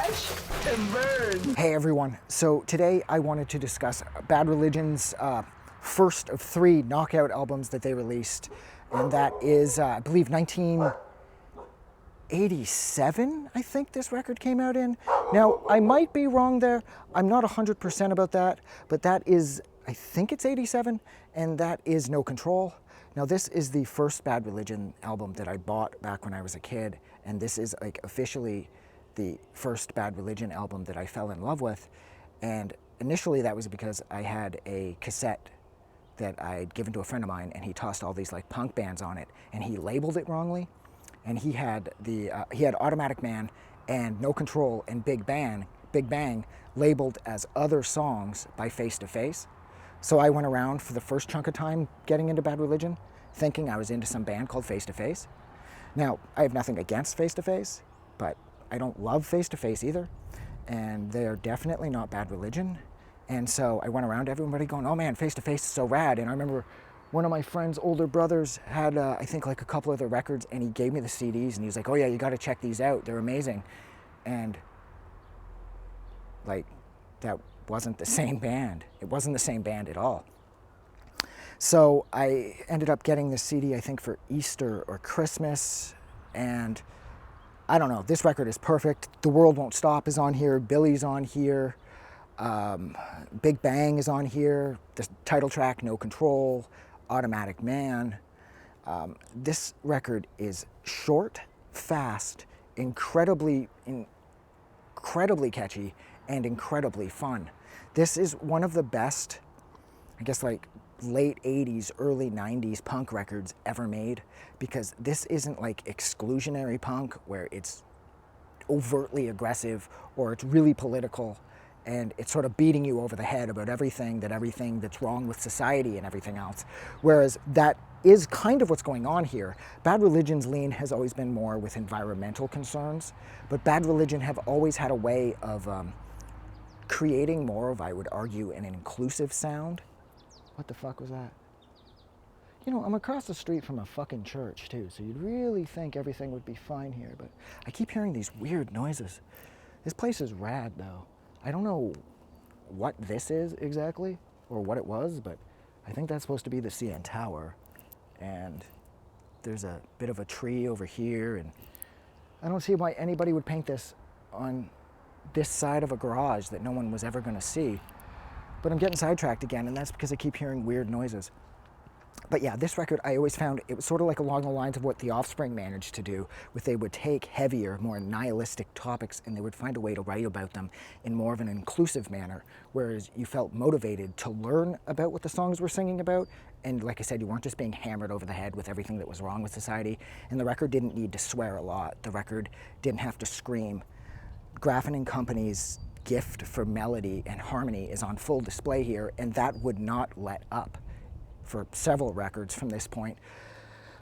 crash and burn. Hey everyone, so today I wanted to discuss Bad Religion's first of 3 knockout albums that they released, and that is, I believe, 1987, I think this record came out in. Now, I might be wrong there, I'm not 100% about that, but that is, I think it's 87, and that is No Control. Now this is the first Bad Religion album that I bought back when I was a kid, and this is like officially the first Bad Religion album that I fell in love with. And initially that was because I had a cassette that I'd given to a friend of mine, and he tossed all these like punk bands on it, and he labeled it wrongly. And he had Automatic Man and No Control and Big Bang labeled as other songs by Face to Face. So I went around for the first chunk of time getting into Bad Religion, thinking I was into some band called Face to Face. Now, I have nothing against Face to Face, but I don't love Face to Face either, and they're definitely not Bad Religion. And so I went around to everybody going, oh man, Face to Face is so rad. And I remember one of my friend's older brothers had, I think, like a couple of their records, and he gave me the CDs, and he was like, oh yeah, you gotta check these out, they're amazing. And like, that wasn't the same band. It wasn't the same band at all. So I ended up getting this CD, I think, for Easter or Christmas, and I don't know, this record is perfect. The World Won't Stop is on here, Billy's on here, Big Bang is on here, the title track, No Control, Automatic Man. This record is short, fast, incredibly catchy, and incredibly fun. This is one of the best, I guess, like late 80s, early 90s punk records ever made, because this isn't like exclusionary punk where it's overtly aggressive or it's really political and it's sort of beating you over the head about everything that's wrong with society and everything else. Whereas that is kind of what's going on here. Bad Religion's lean has always been more with environmental concerns, but Bad Religion have always had a way of creating more of, I would argue, an inclusive sound. What the fuck was that? You know, I'm across the street from a fucking church too, so you'd really think everything would be fine here, but I keep hearing these weird noises. This place is rad though. I don't know what this is exactly, or what it was, but I think that's supposed to be the CN Tower. And there's a bit of a tree over here, and I don't see why anybody would paint this on this side of a garage that no one was ever gonna see. But I'm getting sidetracked again, and that's because I keep hearing weird noises. But yeah, this record, I always found it was sort of like along the lines of what The Offspring managed to do, with they would take heavier, more nihilistic topics and they would find a way to write about them in more of an inclusive manner, whereas you felt motivated to learn about what the songs were singing about. And like I said, you weren't just being hammered over the head with everything that was wrong with society. And the record didn't need to swear a lot. The record didn't have to scream. Graffin and Company's gift for melody and harmony is on full display here, and that would not let up for several records from this point.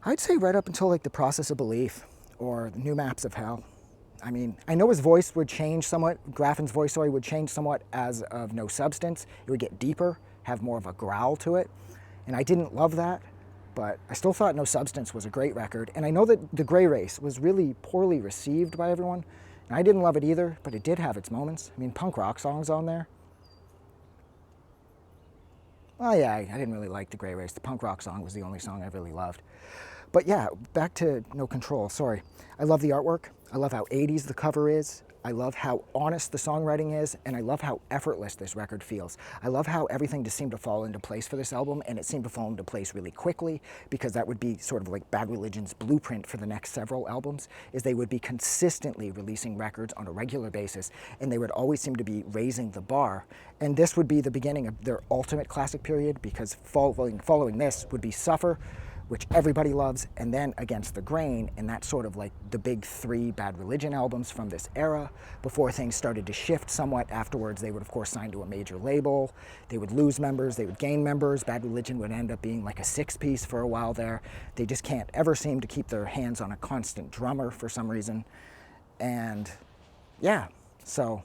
I'd say right up until like The Process of Belief or New Maps of Hell. I mean, I know his voice would change somewhat, Graffin's voice, sorry, would change somewhat as of No Substance. It would get deeper, have more of a growl to it, and I didn't love that, but I still thought No Substance was a great record, and I know that The Gray Race was really poorly received by everyone. And I didn't love it either, but it did have its moments. I mean, punk rock songs on there. Oh yeah, I didn't really like The Gray Race. The punk rock song was the only song I really loved. But yeah, back to No Control, sorry. I love the artwork. I love how 80s the cover is. I love how honest the songwriting is, and I love how effortless this record feels. I love how everything just seemed to fall into place for this album, and it seemed to fall into place really quickly, because that would be sort of like Bad Religion's blueprint for the next several albums, is they would be consistently releasing records on a regular basis, and they would always seem to be raising the bar. And this would be the beginning of their ultimate classic period, because following this would be Suffer, which everybody loves, and then Against the Grain, and that's sort of like the big 3 Bad Religion albums from this era, before things started to shift somewhat. Afterwards, they would of course sign to a major label, they would lose members, they would gain members. Bad Religion would end up being like a 6-piece for a while there. They just can't ever seem to keep their hands on a constant drummer for some reason. And yeah, so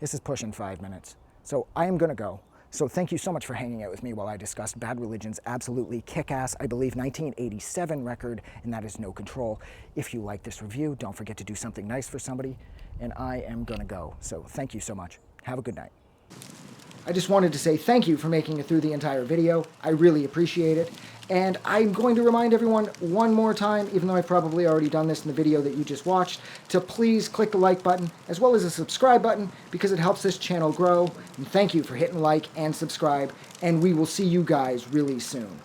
this is pushing 5 minutes. So I am gonna go. So thank you so much for hanging out with me while I discussed Bad Religion's absolutely kick-ass, I believe, 1987 record, and that is No Control. If you like this review, don't forget to do something nice for somebody, and I am gonna go. So thank you so much. Have a good night. I just wanted to say thank you for making it through the entire video. I really appreciate it. And I'm going to remind everyone one more time, even though I've probably already done this in the video that you just watched, to please click the like button as well as the subscribe button because it helps this channel grow. And thank you for hitting like and subscribe, and we will see you guys really soon.